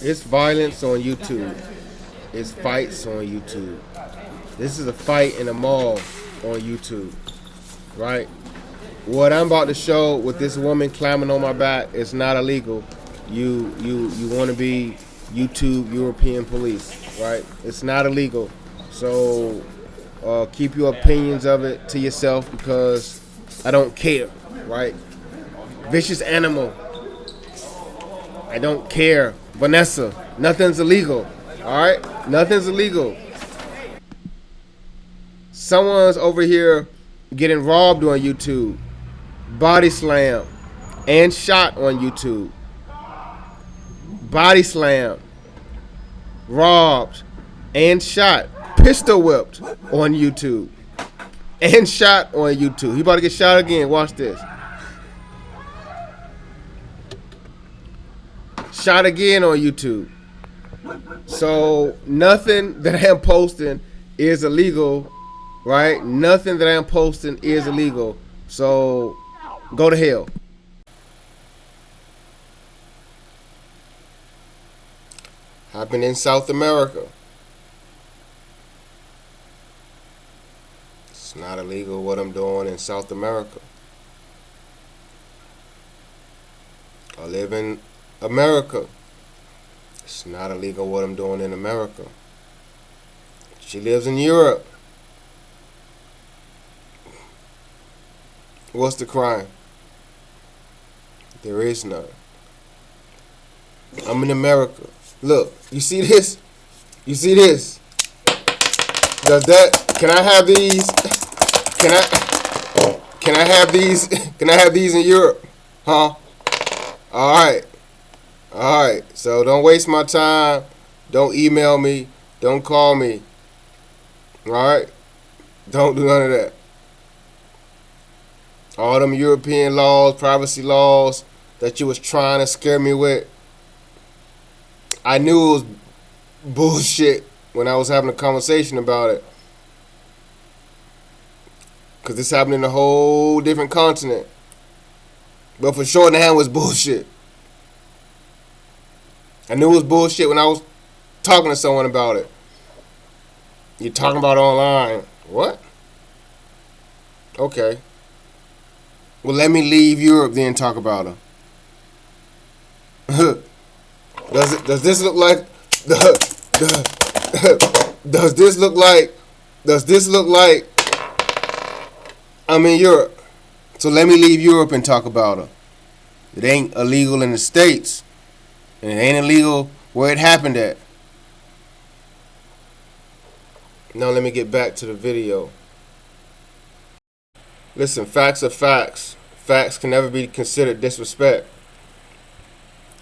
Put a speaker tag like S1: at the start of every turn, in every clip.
S1: It's violence on YouTube. It's fights on YouTube. This is a fight in a mall on YouTube, right? What I'm about to show with this woman climbing on my back is not illegal. You want to be YouTube European police, right? It's not illegal. So keep your opinions of it to yourself because I don't care, right? Vicious animal. I don't care. Vanessa, nothing's illegal. All right? Nothing's illegal. Someone's over here getting robbed on YouTube, body slam, and shot on YouTube. Body slam, robbed, and shot, pistol whipped on YouTube, and shot on YouTube. He about to get shot again. Watch this. Shot again on YouTube. So nothing that I am posting is illegal, right? Nothing that I am posting is illegal. So go to hell. Happened in South America. It's not illegal what I'm doing in South America. I live in America. It's not illegal what I'm doing in America. She lives in Europe. What's the crime? There is none. I'm in America. Look, you see this? You see this? Does that? Can I have these? Can I have these? Can I have these in Europe? Huh? All right. All right. So don't waste my time. Don't email me. Don't call me. All right. Don't do none of that. All them European laws, privacy laws that you was trying to scare me with. I knew it was bullshit when I was having a conversation about it. Because this happened in a whole different continent. But for sure, now it was bullshit. I knew it was bullshit when I was talking to someone about it. You're talking about it online. What? Okay. Well, let me leave Europe then talk about her. Does this look like does this look like I'm in Europe? So let me leave Europe and talk about her. It ain't illegal in the States, and it ain't illegal where it happened at. Now let me get back to the video. Listen, facts are facts. Facts can never be considered disrespect.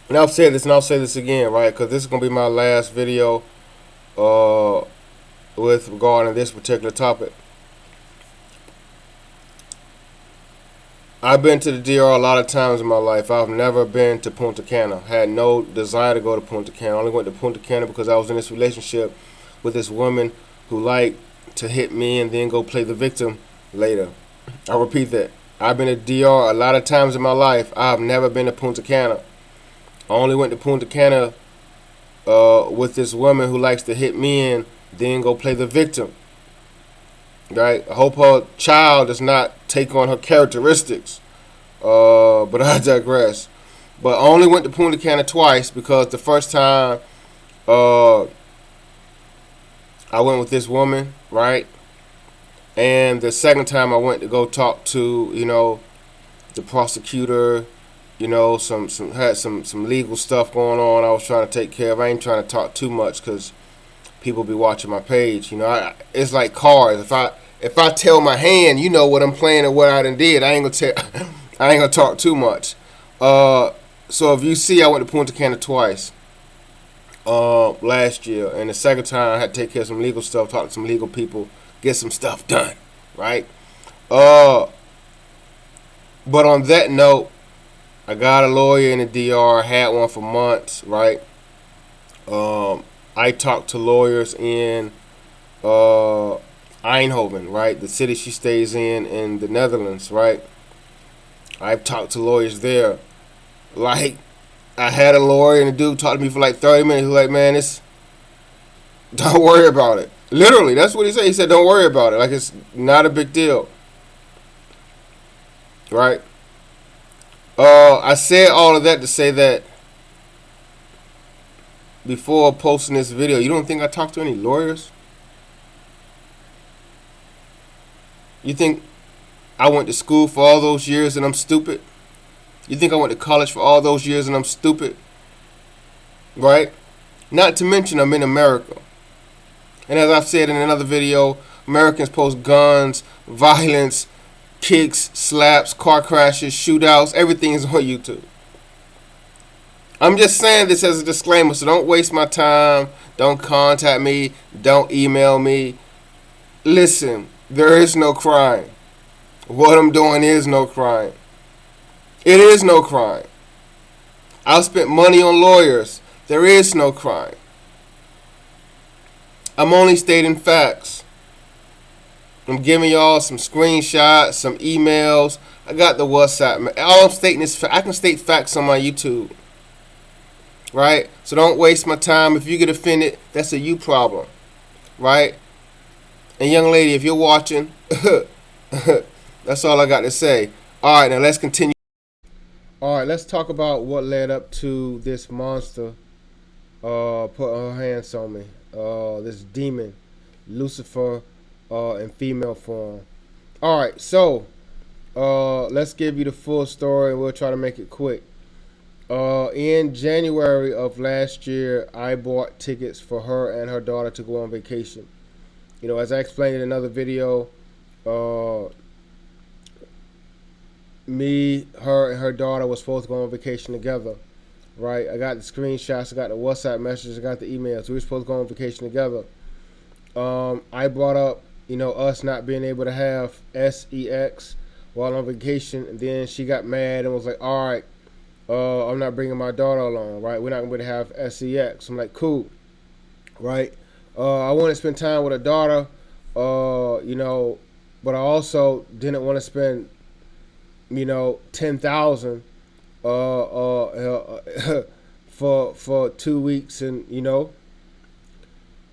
S1: And I've said this and I'll say this again, right? Because this is going to be my last video with regarding this particular topic. I've been to the DR a lot of times in my life. I've never been to Punta Cana. Had no desire to go to Punta Cana. I only went to Punta Cana because I was in this relationship with this woman who liked to hit me and then go play the victim later. I repeat that. I've been to DR a lot of times in my life. I've never been to Punta Cana. I only went to Punta Cana with this woman who likes to hit me and then go play the victim. Right? I hope her child does not take on her characteristics. But I digress. But I only went to Punta Cana twice because the first time I went with this woman, right? And the second time I went to go talk to, the prosecutor, had some legal stuff going on I was trying to take care of. I ain't trying to talk too much because people be watching my page. It's like cars. If I tell my hand, what I'm playing and what I done did, I ain't gonna talk too much. So if you see, I went to Punta Cana twice last year, and the second time I had to take care of some legal stuff, talk to some legal people, get some stuff done, right? But on that note, I got a lawyer in the DR, had one for months, right? I talked to lawyers in Eindhoven, right? The city she stays in the Netherlands, right? I've talked to lawyers there. Like, I had a lawyer, and the dude talked to me for like 30 minutes. He was like, man, don't worry about it. Literally, that's what he said. He said, don't worry about it. Like, it's not a big deal. Right? I said all of that to say that before posting this video, you don't think I talked to any lawyers? You think I went to school for all those years and I'm stupid? You think I went to college for all those years and I'm stupid? Right? Not to mention I'm in America. And as I've said in another video, Americans post guns, violence, kicks, slaps, car crashes, shootouts, everything is on YouTube. I'm just saying this as a disclaimer, so don't waste my time. Don't contact me. Don't email me. Listen, there is no crime. What I'm doing is no crime. It is no crime. I've spent money on lawyers. There is no crime. I'm only stating facts. I'm giving y'all some screenshots, some emails. I got the WhatsApp. All I'm stating is I can state facts on my YouTube. Right? So don't waste my time. If you get offended, that's a you problem. Right? And young lady, if you're watching, that's all I got to say. All right, now let's continue. All right, let's talk about what led up to this monster put her hands on me. This demon, Lucifer, in female form. All right, so let's give you the full story, and we'll try to make it quick. In January of last year, I bought tickets for her and her daughter to go on vacation. You know, as I explained in another video, me, her, and her daughter was supposed to go on vacation together. Right? I got the screenshots, I got the WhatsApp messages, I got the emails. We were supposed to go on vacation together. I brought up, you know, us not being able to have sex while on vacation, and then she got mad and was like, all right, I'm not bringing my daughter along, right? We're not going to have sex. I'm like, cool, right? I want to spend time with her daughter, you know, but I also didn't want to spend, you know, $10,000 for 2 weeks and, you know,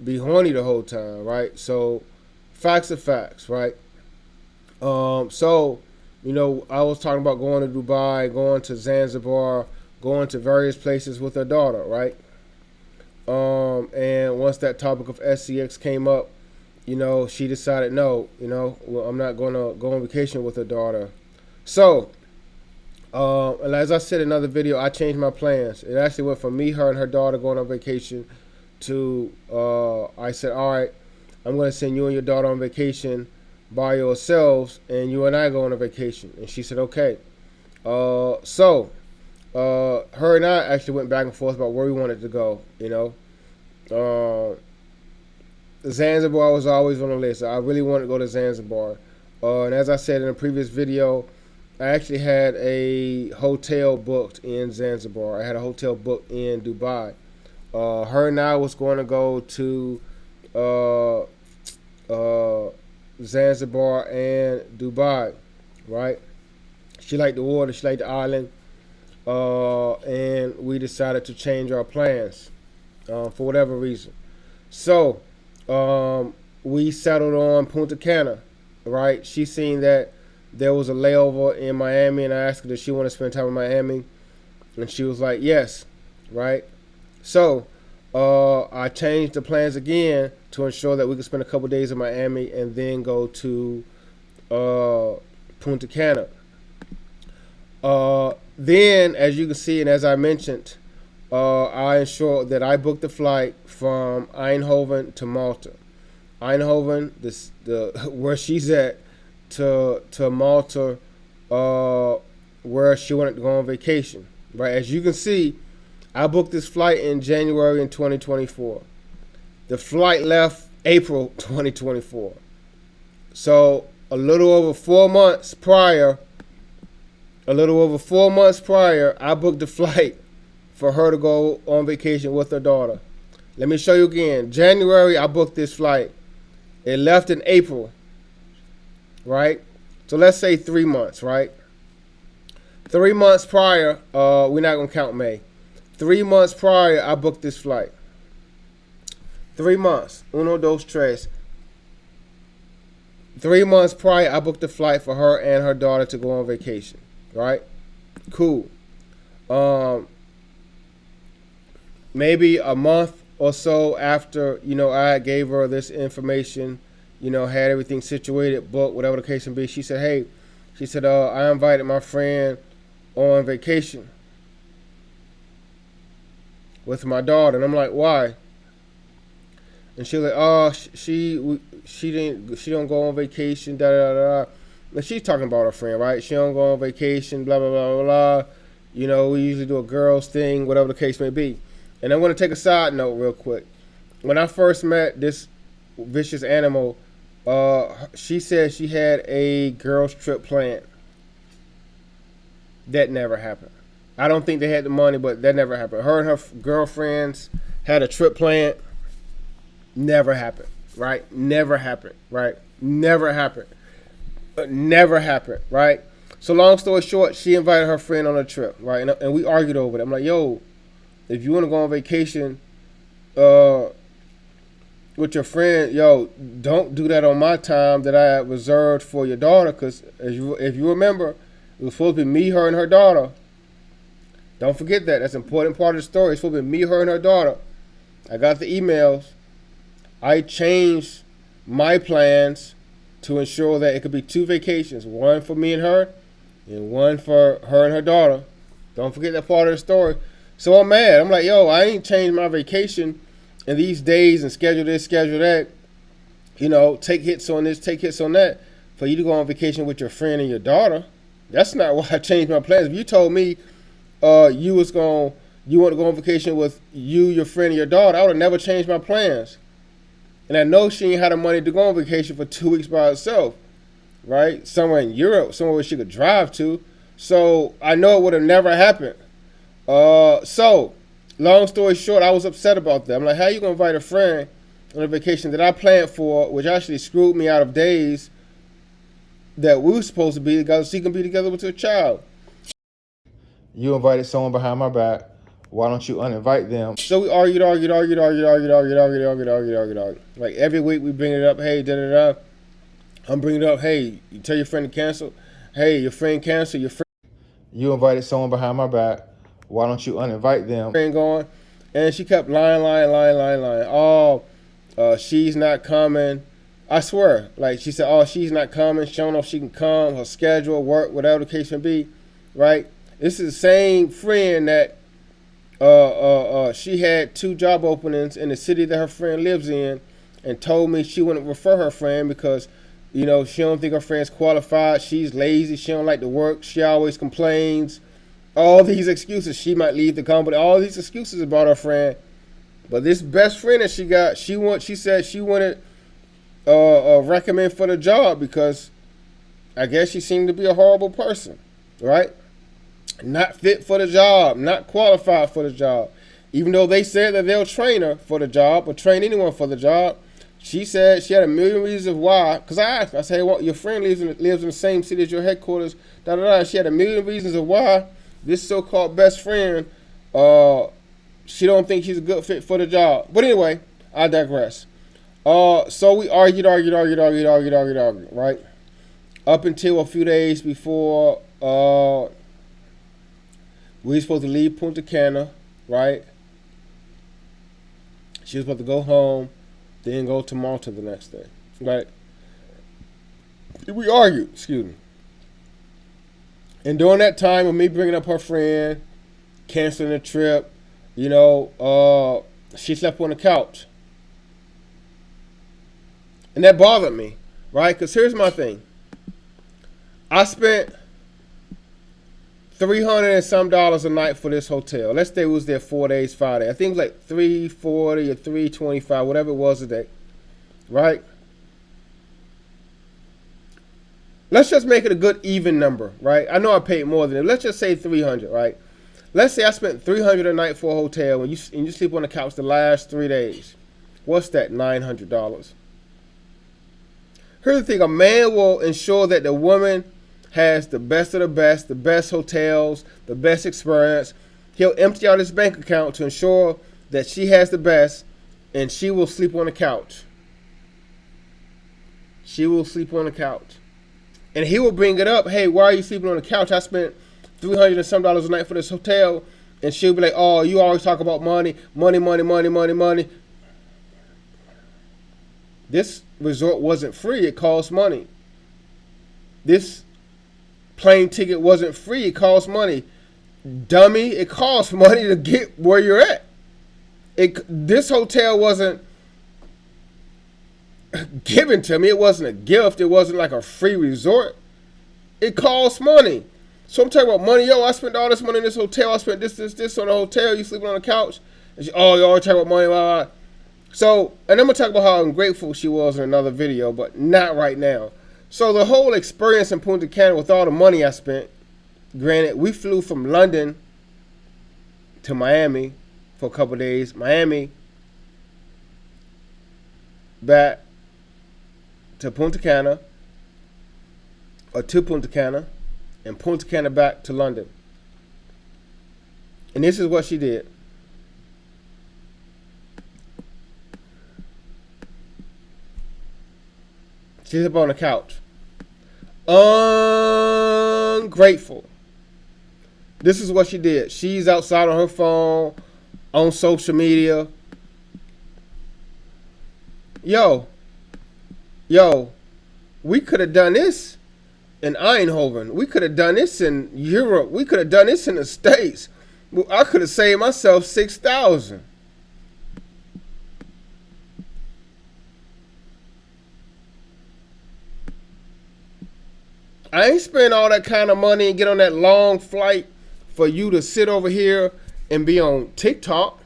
S1: be horny the whole time, right? So facts are facts, right? So, you know, I was talking about going to Dubai, going to Zanzibar, going to various places with her daughter, right? And once that topic of sex came up, you know, she decided, no, you know, well, I'm not going to go on vacation with her daughter. So, and as I said in another video, I changed my plans. It actually went from me, her, and her daughter going on vacation to, I said, all right, I'm going to send you and your daughter on vacation by yourselves, and you and I go on a vacation. And she said, okay. So, her and I actually went back and forth about where we wanted to go, you know. Zanzibar was always on the list. I really wanted to go to Zanzibar. And as I said in a previous video, I actually had a hotel booked in Zanzibar. I had a hotel booked in Dubai. Her and I was going to go to Zanzibar and Dubai, right? She liked the water, she liked the island, and we decided to change our plans for whatever reason. So we settled on Punta Cana, right? She seen that there was a layover in Miami, and I asked her, does she want to spend time in Miami? And she was like, yes, right? So I changed the plans again to ensure that we could spend a couple days in Miami and then go to Punta Cana. Then, as you can see, and as I mentioned, I ensured that I booked the flight from Eindhoven to Malta. Eindhoven, where she's at, to Malta, where she wanted to go on vacation. Right, as you can see, I booked this flight in January in 2024. The flight left April 2024. So a little over 4 months prior, I booked the flight for her to go on vacation with her daughter. Let me show you again. January, I booked this flight. It left in April, right? So let's say 3 months, right? 3 months prior, we're not going to count May. 3 months prior, I booked this flight. 3 months. Uno, dos, tres. 3 months prior, I booked a flight for her and her daughter to go on vacation. Right? Cool. Maybe a month or so after, I gave her this information, had everything situated, booked, whatever the case may be. She said, hey, I invited my friend on vacation with my daughter. And I'm like, why? And she's like, oh, she don't go on vacation, da da da. And she's talking about her friend, right? She don't go on vacation, blah blah blah blah. We usually do a girls thing, whatever the case may be. And I'm going to take a side note real quick. When I first met this vicious animal, she said she had a girls trip planned. That never happened. I don't think they had the money, but that never happened. Her and her girlfriends had a trip planned. Never happened, right? Never happened, right? Never happened. Never happened, right? So long story short, she invited her friend on a trip, right? And we argued over it. I'm like, yo, if you want to go on vacation with your friend, yo, don't do that on my time that I reserved for your daughter, because if you remember, it was supposed to be me, her, and her daughter. Don't forget that. That's an important part of the story. It's supposed to be me, her, and her daughter. I got the emails. I changed my plans to ensure that it could be 2 vacations, one for me and her, and one for her and her daughter. Don't forget that part of the story. So I'm mad. I'm like, yo, I ain't changed my vacation in these days and schedule this, schedule that. Take hits on this, take hits on that, for you to go on vacation with your friend and your daughter. That's not why I changed my plans. If you told me you want to go on vacation with you, your friend, and your daughter, I would have never changed my plans. And I know she ain't had the money to go on vacation for 2 weeks by herself, right? Somewhere in Europe, somewhere where she could drive to. So I know it would have never happened. So long story short, I was upset about that. I'm like, how you gonna invite a friend on a vacation that I planned for, which actually screwed me out of days that we were supposed to be together so she can be together with her child? You invited someone behind my back. Why don't you uninvite them? So we argued. Like every week we bring it up. Hey, da da da. I'm bringing it up. Hey, you tell your friend to cancel. Hey, your friend cancel. Your friend. You invited someone behind my back. Why don't you uninvite them? Going, and she kept lying. Oh, she's not coming. I swear. Like she said, oh, she's not coming. She don't know if she can come. Her schedule, work, whatever the case may be. Right. This is the same friend that. She had 2 job openings in the city that her friend lives in, and told me she wouldn't refer her friend because, she don't think her friend's qualified. She's lazy. She don't like to work. She always complains. All these excuses. She might leave the company. All these excuses about her friend. But this best friend that she got, she said she wanted recommend for the job because I guess she seemed to be a horrible person, right? Not fit for the job, not qualified for the job. Even though they said that they'll train her for the job or train anyone for the job, she said she had a million reasons why. Because I asked her, I said, hey, well, your friend lives in the same city as your headquarters, da da da. She had a million reasons of why this so-called best friend, she don't think she's a good fit for the job. But anyway, I digress. So we argued, right? Up until a few days before we were supposed to leave Punta Cana, right? She was supposed to go home, then go to Malta the next day, right? We argued, excuse me. And during that time of me bringing up her friend, canceling the trip, she slept on the couch. And that bothered me, right? Because here's my thing. I spent $300 and some a night for this hotel. Let's say we was there 4 days, 5 days. I think it was like $340 or $325, whatever it was a day, right? Let's just make it a good even number, right? I know I paid more than it. Let's just say $300, right? Let's say I spent $300 a night for a hotel and you sleep on the couch the last 3 days. What's that? $900. Here's the thing: a man will ensure that the woman has the best of the best hotels, the best experience. He'll empty out his bank account to ensure that she has the best, and she will sleep on the couch. She will sleep on the couch. And he will bring it up. Hey, why are you sleeping on the couch? I spent $300 and some a night for this hotel. And she'll be like, oh, you always talk about money, money, money, money, money, money. This resort wasn't free. It cost money. This plane ticket wasn't free. It cost money. Dummy, it costs money to get where you're at. This hotel wasn't given to me. It wasn't a gift. It wasn't like a free resort. It costs money. So I'm talking about money. Yo, I spent all this money in this hotel. I spent this on the hotel. You sleeping on the couch. And she, oh, you always talk about money. Blah, blah. So, and I'm going to talk about how ungrateful she was in another video, but not right now. So the whole experience in Punta Cana with all the money I spent, granted, we flew from London to Miami for a couple of days. Miami back to Punta Cana, or to Punta Cana, and Punta Cana back to London. And this is what she did. She's up on the couch. Ungrateful. This is what she did. She's outside on her phone, on social media. Yo, we could have done this in Eindhoven. We could have done this in Europe. We could have done this in the States. I could have saved myself $6,000. I ain't spend all that kind of money and get on that long flight for you to sit over here and be on TikTok.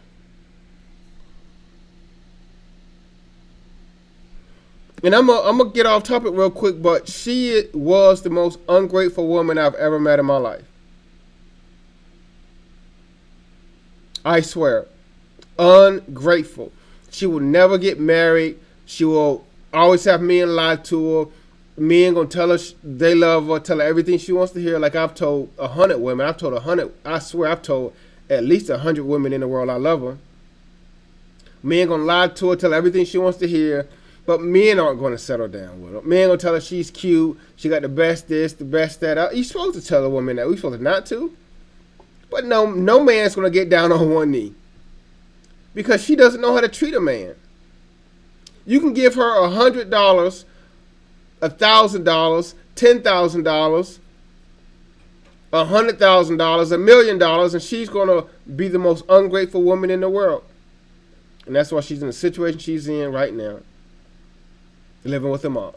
S1: And I'm gonna get off topic real quick, but she was the most ungrateful woman I've ever met in my life. I swear. Ungrateful. She will never get married. She will always have men lie to her. Men gonna tell her they love her, tell her everything she wants to hear. Like I've told 100 women. I've told 100. I swear I've told at least 100 women in the world I love her. Men gonna lie to her, tell her everything she wants to hear. But men aren't gonna settle down with her. Men gonna tell her she's cute. She got the best this, the best that. You're supposed to tell a woman that. We supposed to not to. But no man's gonna get down on one knee because she doesn't know how to treat a man. You can give her $100, $1,000, $10,000, $100,000, $1 million, and she's gonna be the most ungrateful woman in the world. And that's why she's in the situation she's in right now, living with her mom.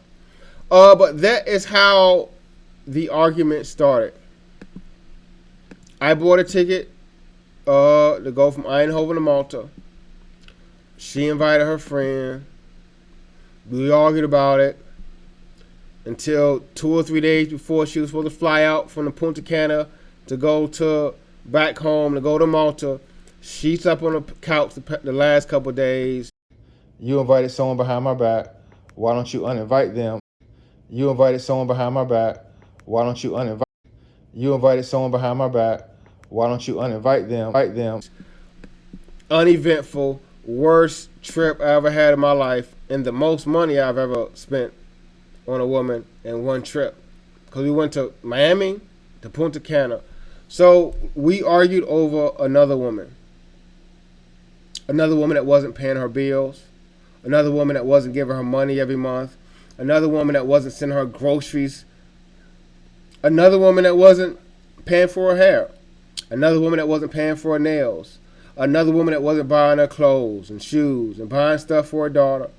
S1: But that is how the argument started. I bought a ticket to go from Eindhoven to Malta. She invited her friend. We argued about it until 2 or 3 days before she was supposed to fly out from the Punta Cana to go to back home, to go to Malta. She slept on the couch the last couple of days. You invited someone behind my back. Why don't you uninvite them? You invited someone behind my back. Why don't you uninvite? You invited someone behind my back. Why don't you uninvite them? Invite them. Uneventful, worst trip I ever had in my life, and the most money I've ever spent on a woman in one trip. Because we went to Miami, to Punta Cana. So we argued over another woman. Another woman that wasn't paying her bills. Another woman that wasn't giving her money every month. Another woman that wasn't sending her groceries. Another woman that wasn't paying for her hair. Another woman that wasn't paying for her nails. Another woman that wasn't buying her clothes and shoes and buying stuff for her daughter.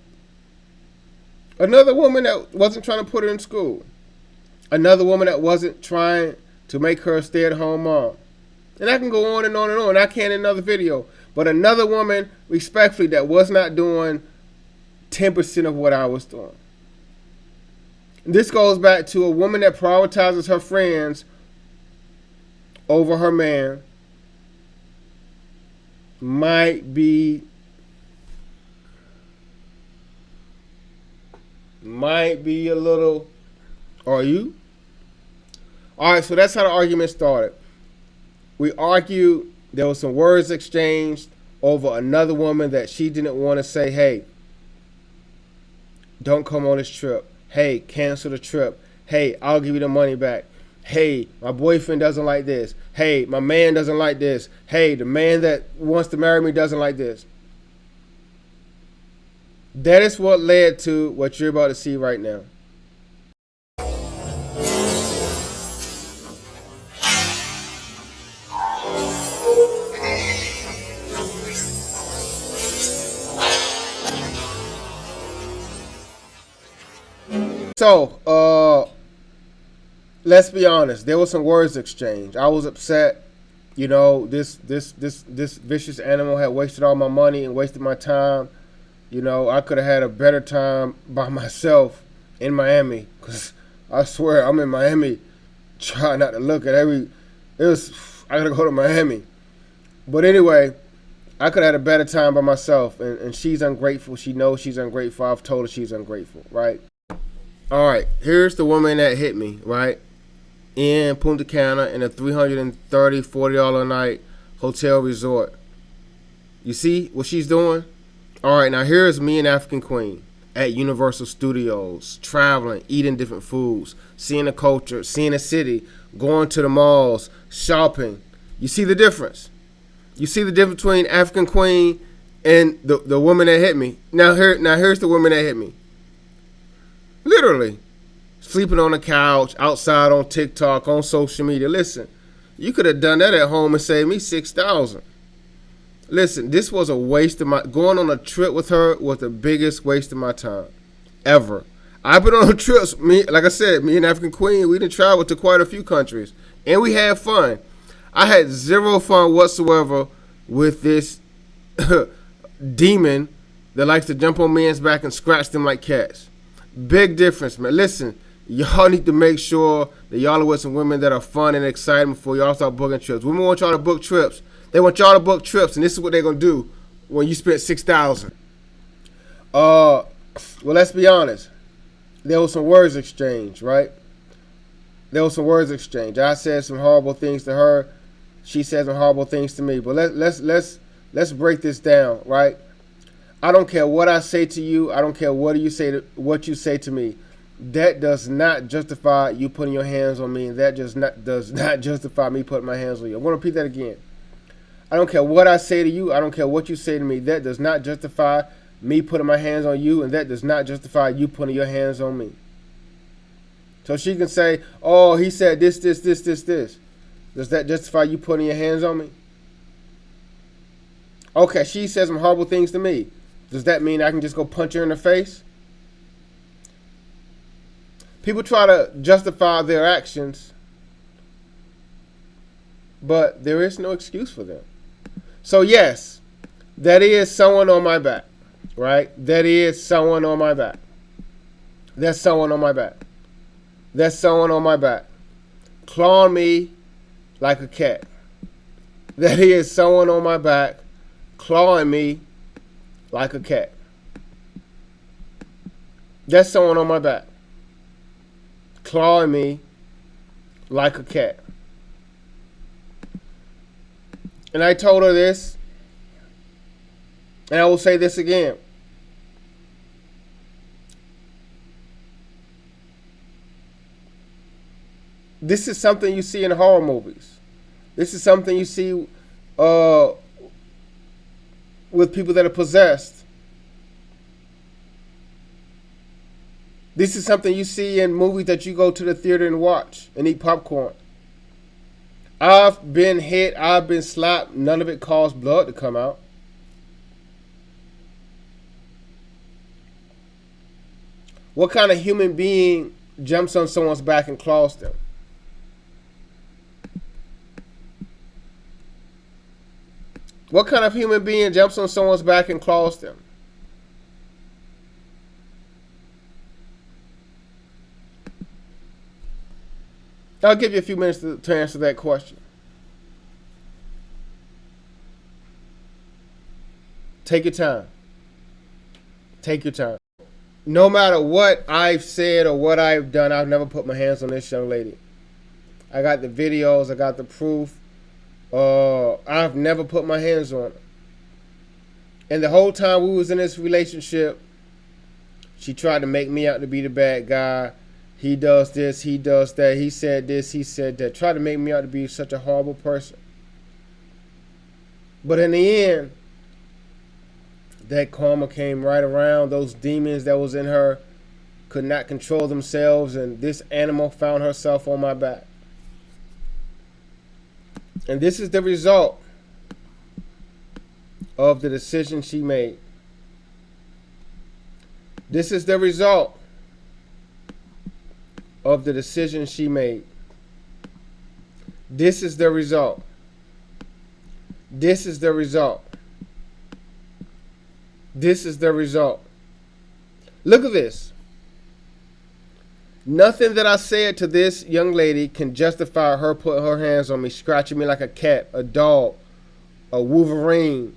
S1: Another woman that wasn't trying to put her in school. Another woman that wasn't trying to make her a stay-at-home mom. And I can go on and on and on. I can in another video. But another woman, respectfully, that was not doing 10% of what I was doing. This goes back to a woman that prioritizes her friends over her man might be a little. Are you? All right, so that's how the argument started. We argued There was some words exchanged over another woman that she didn't want to say, hey, don't come on this trip. Hey, cancel the trip. Hey, I'll give you the money back. Hey, my boyfriend doesn't like this. Hey, my man doesn't like this. Hey, the man that wants to marry me doesn't like this. That is what led to what you're about to see right now. So, let's be honest. There was some words exchanged. I was upset. You know, this vicious animal had wasted all my money and wasted my time. You know, I could have had a better time by myself in Miami. Because I swear, I'm in Miami trying not to look at I gotta go to Miami. But anyway, I could have had a better time by myself. And she's ungrateful. She knows she's ungrateful. I've told her she's ungrateful, right? All right, here's the woman that hit me, right? In Punta Cana in a $330, $40 a night hotel resort. You see what she's doing? All right, now here's me and African Queen at Universal Studios, traveling, eating different foods, seeing the culture, seeing the city, going to the malls, shopping. You see the difference? You see the difference between African Queen and the woman that hit me? Now here's the woman that hit me. Literally, sleeping on the couch, outside on TikTok, on social media. Listen, you could have done that at home and saved me $6,000. Listen, this was a waste of my... Going on a trip with her was the biggest waste of my time ever. I've been on trips. Like I said, me and African Queen, we done traveled to quite a few countries, and we had fun. I had zero fun whatsoever with this demon that likes to jump on men's back and scratch them like cats. Big difference, man. Listen, y'all need to make sure that y'all are with some women that are fun and exciting before y'all start booking trips. Women want y'all to book trips. They want y'all to book trips, and this is what they're gonna do when you spend $6,000. Well, let's be honest. There was some words exchanged, right? There was some words exchanged. I said some horrible things to her. She said some horrible things to me. But let's break this down, right? I don't care what I say to you. I don't care what you say to me. That does not justify you putting your hands on me, and that does not justify me putting my hands on you. I'm going to repeat that again. I don't care what I say to you. I don't care what you say to me. That does not justify me putting my hands on you, and that does not justify you putting your hands on me. So she can say, oh, he said this. Does that justify you putting your hands on me? Okay, she said some horrible things to me. Does that mean I can just go punch her in the face? People try to justify their actions, but there is no excuse for them. So yes, that is someone on my back, right? That is someone on my back. That's someone on my back. That's someone on my back. Clawing me like a cat. That is someone on my back, clawing me like a cat. That's someone on my back, clawing me like a cat. And I told her this, and I will say this again. This is something you see in horror movies. This is something you see with people that are possessed. This is something you see in movies that you go to the theater and watch and eat popcorn. I've been hit, I've been slapped, none of it caused blood to come out. What kind of human being jumps on someone's back and claws them? What kind of human being jumps on someone's back and claws them? I'll give you a few minutes to answer that question. Take your time. Take your time. No matter what I've said or what I've done, I've never put my hands on this young lady. I got the videos. I got the proof. I've never put my hands on her. And the whole time we was in this relationship, she tried to make me out to be the bad guy. He does this, he does that. He said this, he said that. Tried to make me out to be such a horrible person. But in the end, that karma came right around. Those demons that was in her could not control themselves, and this animal found herself on my back. And this is the result of the decision she made. This is the result of the decision she made. This is the result. This is the result. This is the result. Look at this. Nothing that I said to this young lady can justify her putting her hands on me, scratching me like a cat, a dog, a wolverine,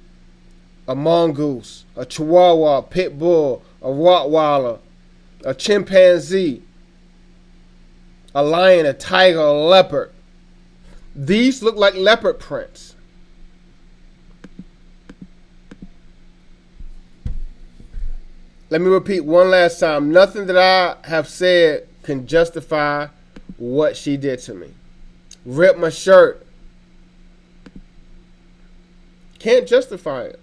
S1: a mongoose, a chihuahua, a pit bull, a rottweiler, a chimpanzee, a lion, a tiger, a leopard. These look like leopard prints. Let me repeat one last time. Nothing that I have said can justify what she did to me. Rip my shirt. Can't justify it.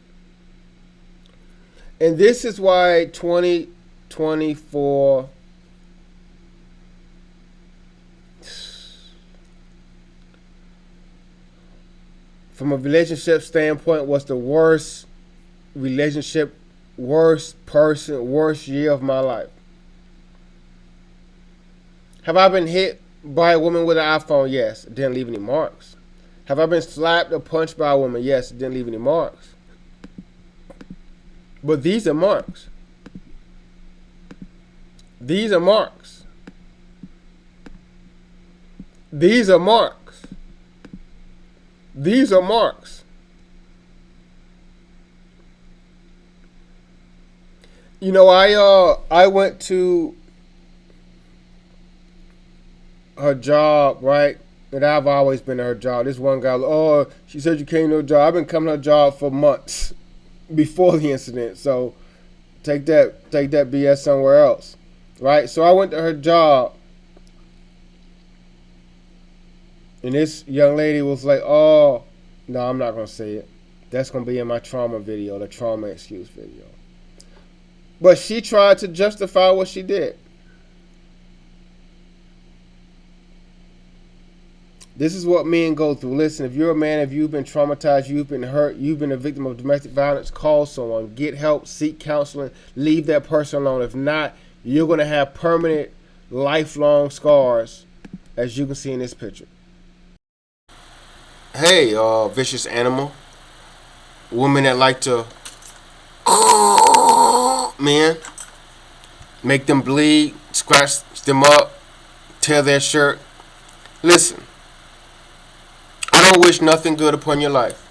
S1: And this is why 2024 from a relationship standpoint was the worst relationship, worst person, worst year of my life. Have I been hit by a woman with an iPhone? Yes. It didn't leave any marks. Have I been slapped or punched by a woman? Yes. It didn't leave any marks. But these are marks. These are marks. These are marks. These are marks. You know, I went to her job, right? And I've always been to her job. This one guy, oh, she said you came to her job. I've been coming to her job for months before the incident. So take that BS somewhere else, right? So I went to her job, and this young lady was like, oh, no, I'm not going to say it. That's going to be in my trauma video, the trauma excuse video. But she tried to justify what she did. This is what men go through. Listen, if you're a man, if you've been traumatized, you've been hurt, you've been a victim of domestic violence, call someone, get help, seek counseling, leave that person alone. If not, you're going to have permanent, lifelong scars, as you can see in this picture. Hey, vicious animal. Women that like to men, make them bleed, scratch them up, tear their shirt. Listen, I don't wish nothing good upon your life,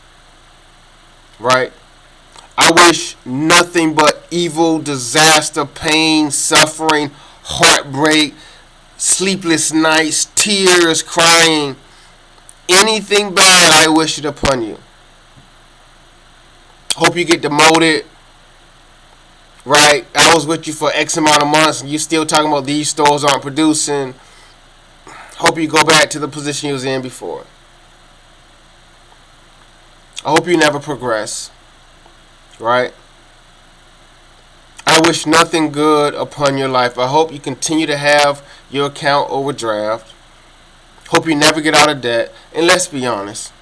S1: right? I wish nothing but evil, disaster, pain, suffering, heartbreak, sleepless nights, tears, crying, anything bad I wish it upon you. Hope you get demoted, right? I was with you for X amount of months and you still talking about these stores aren't producing. Hope you go back to the position you was in before. I hope you never progress, right? I wish nothing good upon your life. I hope you continue to have your account overdraft. Hope you never get out of debt. And let's be honest.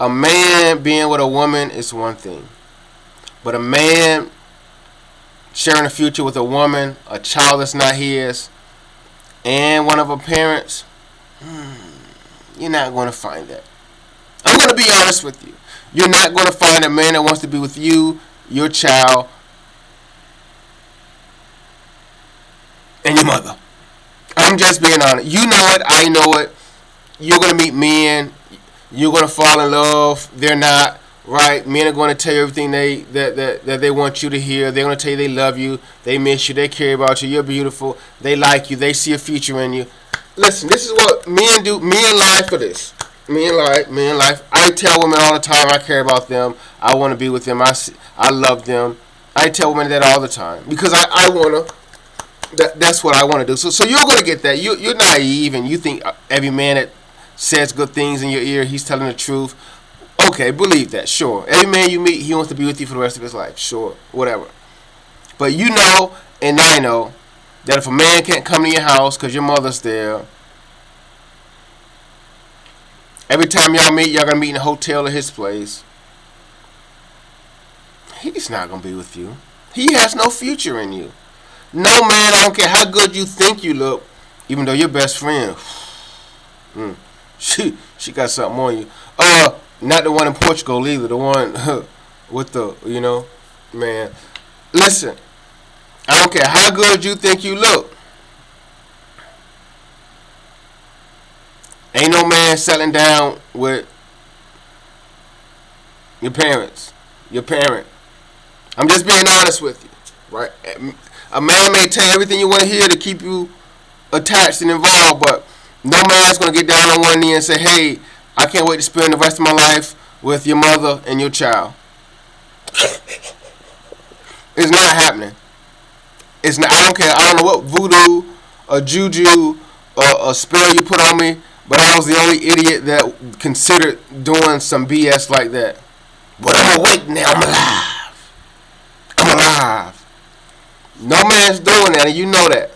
S1: A man being with a woman is one thing. But a man sharing a future with a woman, a child that's not his, and one of her parents, you're not going to find that. I'm going to be honest with you. You're not going to find a man that wants to be with you, your child, and your mother. I'm just being honest. You know it. I know it. You're going to meet men. You're going to fall in love. They're not, right? Men are going to tell you everything that they want you to hear. They're going to tell you they love you. They miss you. They care about you. You're beautiful. They like you. They see a future in you. Listen, this is what men do. Men lie for this. Me in life. I tell women all the time I care about them. I want to be with them. I love them. I tell women that all the time because I want to. That's what I want to do. So you're going to get that. You're naive and you think every man that says good things in your ear, he's telling the truth. Okay, believe that. Sure. Every man you meet, he wants to be with you for the rest of his life. Sure. Whatever. But you know and I know that if a man can't come to your house because your mother's there, every time y'all meet, y'all going to meet in a hotel or his place. He's not going to be with you. He has no future in you. No man, I don't care how good you think you look, even though your best friend, she got something on you. Not the one in Portugal either. The one with the man. Listen, I don't care how good you think you look. Ain't no man settling down with your parents. Your parent. I'm just being honest with you, right? A man may tell you everything you want to hear to keep you attached and involved, but no man's going to get down on one knee and say, hey, I can't wait to spend the rest of my life with your mother and your child. It's not happening. It's not. I don't care. I don't know what voodoo or juju or a spell you put on me, but I was the only idiot that considered doing some BS like that. But I'm awake now. I'm alive. I'm alive. No man's doing that, and you know that,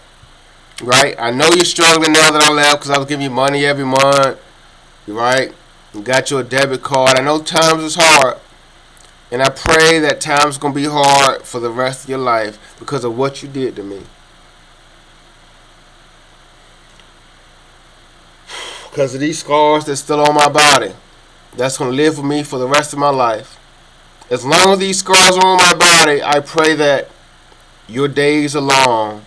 S1: right? I know you're struggling now that I left because I was giving you money every month, right? You got your debit card. I know times is hard, and I pray that time's going to be hard for the rest of your life because of what you did to me. Because of these scars that's still on my body. That's going to live with me for the rest of my life. As long as these scars are on my body, I pray that your days are long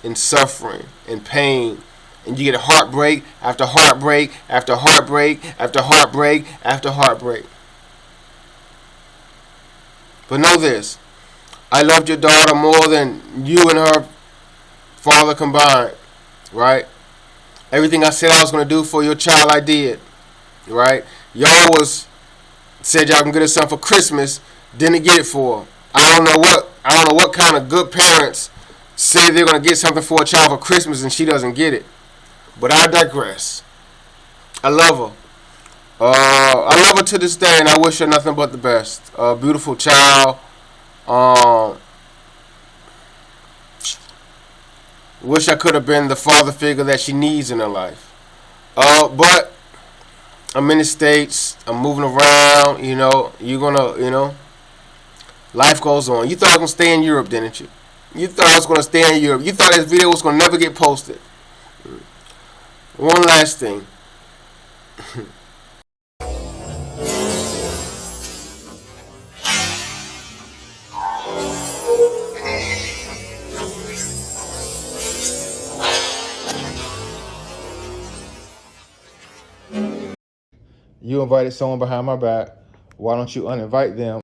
S1: in suffering and pain, and you get heartbreak after heartbreak after heartbreak after heartbreak after heartbreak. But know this, I loved your daughter more than you and her father combined, right? Everything I said I was going to do for your child, I did, right? Y'all said y'all can get her something for Christmas, didn't get it for her. I don't know what kind of good parents say they're going to get something for a child for Christmas and she doesn't get it. But I digress. I love her. I love her to this day, and I wish her nothing but the best. Beautiful child. Wish I could have been the father figure that she needs in her life. But I'm in the States. I'm moving around. You're gonna, life goes on. You thought I was going to stay in Europe, didn't you? You thought I was going to stay in Europe. You thought this video was going to never get posted. One last thing. You invited someone behind my back. Why don't you uninvite them?